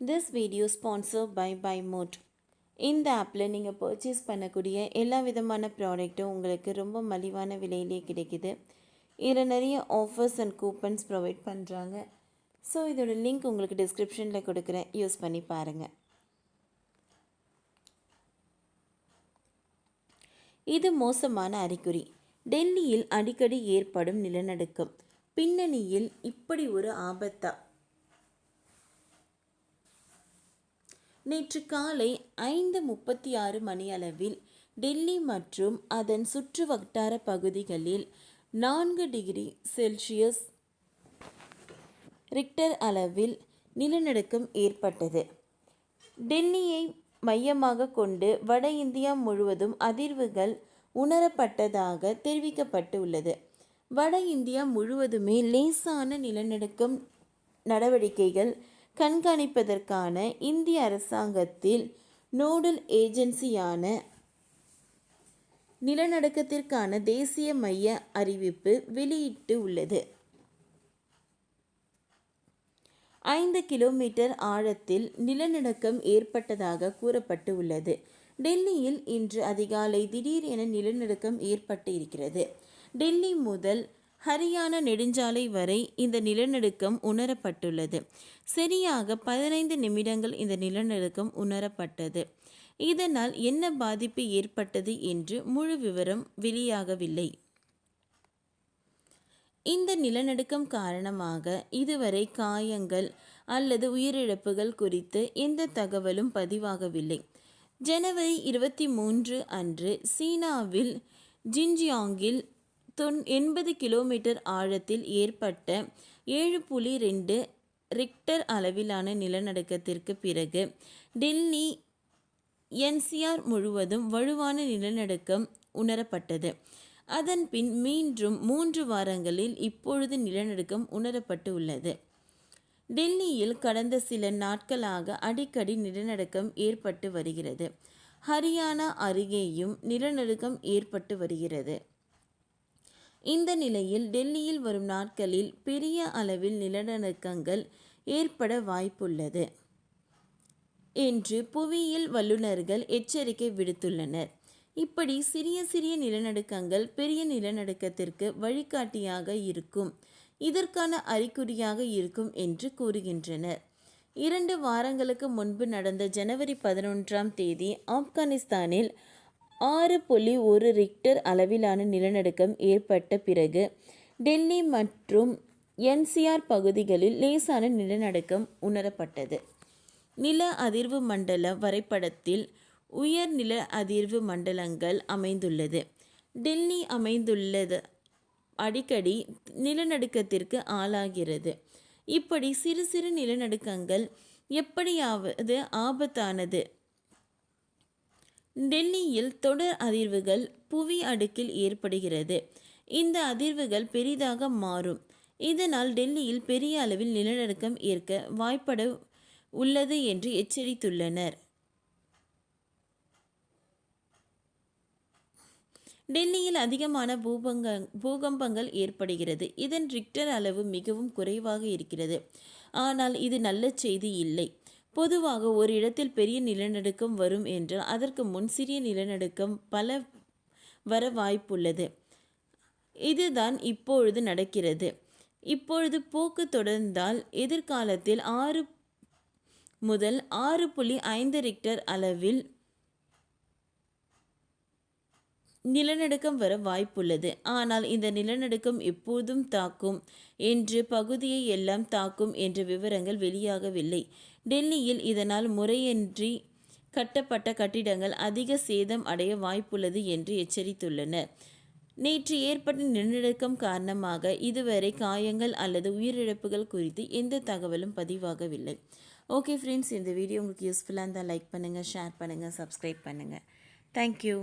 This video sponsored by BuyMote. இந்த ஆப்பில் நீங்கள் பர்ச்சேஸ் பண்ணக்கூடிய எல்லா விதமான ப்ராடக்ட்டும் உங்களுக்கு ரொம்ப மலிவான விலையிலே கிடைக்குது. இதில் நிறைய ஆஃபர்ஸ் அண்ட் கூப்பன்ஸ் ப்ரொவைட் பண்ணுறாங்க. ஸோ இதோட லிங்க் உங்களுக்கு டிஸ்கிரிப்ஷனில் கொடுக்குறேன், யூஸ் பண்ணி பாருங்கள். இது மோசமான அறிகுறி. டெல்லியில் அடிக்கடி ஏற்படும் நிலநடுக்கம். பின்னணியில் இப்படி ஒரு ஆபத்தா? நேற்று காலை 5:36 மணியளவில் டெல்லி மற்றும் அதன் சுற்று வட்டார பகுதிகளில் 4 டிகிரி செல்சியஸ் ரிக்டர் அளவில் நிலநடுக்கம் ஏற்பட்டது. டெல்லியை மையமாக கொண்டு வட இந்தியா முழுவதும் அதிர்வுகள் உணரப்பட்டதாக தெரிவிக்கப்பட்டுள்ளது. வட இந்தியா முழுவதுமே லேசான நிலநடுக்கம் நடவடிக்கைகள் கண்காணிப்பதற்கான இந்திய அரசாங்கத்தில் நோடல் ஏஜென்சியான நிலநடுக்கத்திற்கான தேசிய மைய அறிவிப்பு வெளியிட்டு உள்ளது. 5 கிலோமீட்டர் ஆழத்தில் நிலநடுக்கம் ஏற்பட்டதாக கூறப்பட்டு உள்ளது. டெல்லியில் இன்று அதிகாலை திடீரென நிலநடுக்கம் ஏற்பட்டு இருக்கிறது. டெல்லி முதல் ஹரியானா நெடுஞ்சாலை வரை இந்த நிலநடுக்கம் உணரப்பட்டுள்ளது. சரியாக 15 நிமிடங்கள் இந்த நிலநடுக்கம் உணரப்பட்டது. இதனால் என்ன பாதிப்பு ஏற்பட்டது என்று முழு விவரம் வெளியாகவில்லை. இந்த நிலநடுக்கம் காரணமாக இதுவரை காயங்கள் அல்லது உயிரிழப்புகள் குறித்து எந்த தகவலும் பதிவாகவில்லை. ஜனவரி 23 அன்று சீனாவில் ஜின்ஜியாங்கில் 80 கிலோமீட்டர் ஆழத்தில் ஏற்பட்ட 7.2 ரிக்டர் அளவிலான நிலநடுக்கத்திற்கு பிறகு டெல்லி என்சிஆர் முழுவதும் வலுவான நிலநடுக்கம் உணரப்பட்டது. அதன் பின் மீண்டும் 3 வாரங்களில் இப்பொழுது நிலநடுக்கம் உணரப்பட்டு உள்ளது. டெல்லியில் கடந்த சில நாட்களாக அடிக்கடி நிலநடுக்கம் ஏற்பட்டு வருகிறது. ஹரியானா அருகேயும் நிலநடுக்கம் ஏற்பட்டு வருகிறது. இந்த நிலையில் டெல்லியில் வரும் நாட்களில் பெரிய அளவில் நிலநடுக்கங்கள் ஏற்பட வாய்ப்புள்ளது என்று புவியியல் வல்லுநர்கள் எச்சரிக்கை விடுத்துள்ளனர். இப்படி சிறிய சிறிய நிலநடுக்கங்கள் பெரிய நிலநடுக்கத்திற்கு வழிகாட்டியாக இருக்கும், இதற்கான அறிகுறியாக இருக்கும் என்று கூறுகின்றனர். 2 வாரங்களுக்கு முன்பு நடந்த ஜனவரி 11ஆம் தேதி ஆப்கானிஸ்தானில் 6.1 ரிக்டர் அளவிலான நிலநடுக்கம் ஏற்பட்ட பிறகு டெல்லி மற்றும் என்சிஆர் பகுதிகளில் லேசான நிலநடுக்கம் உணரப்பட்டது. நில அதிர்வு மண்டல வரைபடத்தில் உயர் நில அதிர்வு மண்டலங்கள் அமைந்துள்ளது. டெல்லி அமைந்துள்ளது அடிக்கடி நிலநடுக்கத்திற்கு ஆளாகிறது. இப்படி சிறு சிறு நிலநடுக்கங்கள் எப்படியாவது ஆபத்தானது. டெல்லியில் தொடர் அதிர்வுகள் புவி அடுக்கில் ஏற்படுகிறது. இந்த அதிர்வுகள் பெரிதாக மாறும். இதனால் டெல்லியில் பெரிய அளவில் நிலநடுக்கம் ஏற்க வாய்ப்பட உள்ளது என்று எச்சரித்துள்ளனர். டெல்லியில் அதிகமான பூகம்பங்கள் ஏற்படுகிறது. இதன் ரிக்டர் அளவு மிகவும் குறைவாக இருக்கிறது. ஆனால் இது நல்ல செய்தி இல்லை. பொதுவாக ஒரு இடத்தில் பெரிய நிலநடுக்கம் வரும் என்றால் அதற்கு முன் சிறிய நிலநடுக்கம் பல வர வாய்ப்புள்ளது. இதுதான் இப்பொழுது நடக்கிறது. இப்பொழுது போக்கு தொடர்ந்தால் எதிர்காலத்தில் 6 முதல் 6.5 ரிக்டர் அளவில் நிலநடுக்கம் வர வாய்ப்புள்ளது. ஆனால் இந்த நிலநடுக்கம் எப்போதும் தாக்கும் என்று பகுதியை எல்லாம் தாக்கும் என்ற விவரங்கள் வெளியாகவில்லை. டெல்லியில் இதனால் முறையின்றி கட்டப்பட்ட கட்டிடங்கள் அதிக சேதம் அடைய வாய்ப்புள்ளது என்று எச்சரித்துள்ளனர். நேற்று ஏற்பட்ட நிலநடுக்கம் காரணமாக இதுவரை காயங்கள் அல்லது உயிரிழப்புகள் குறித்து எந்த தகவலும் பதிவாகவில்லை. ஓகே ஃப்ரெண்ட்ஸ், இந்த வீடியோ உங்களுக்கு யூஸ்ஃபுல்லாக இருந்தால் லைக் பண்ணுங்கள், ஷேர் பண்ணுங்கள், சப்ஸ்கிரைப் பண்ணுங்கள். தேங்க்யூ.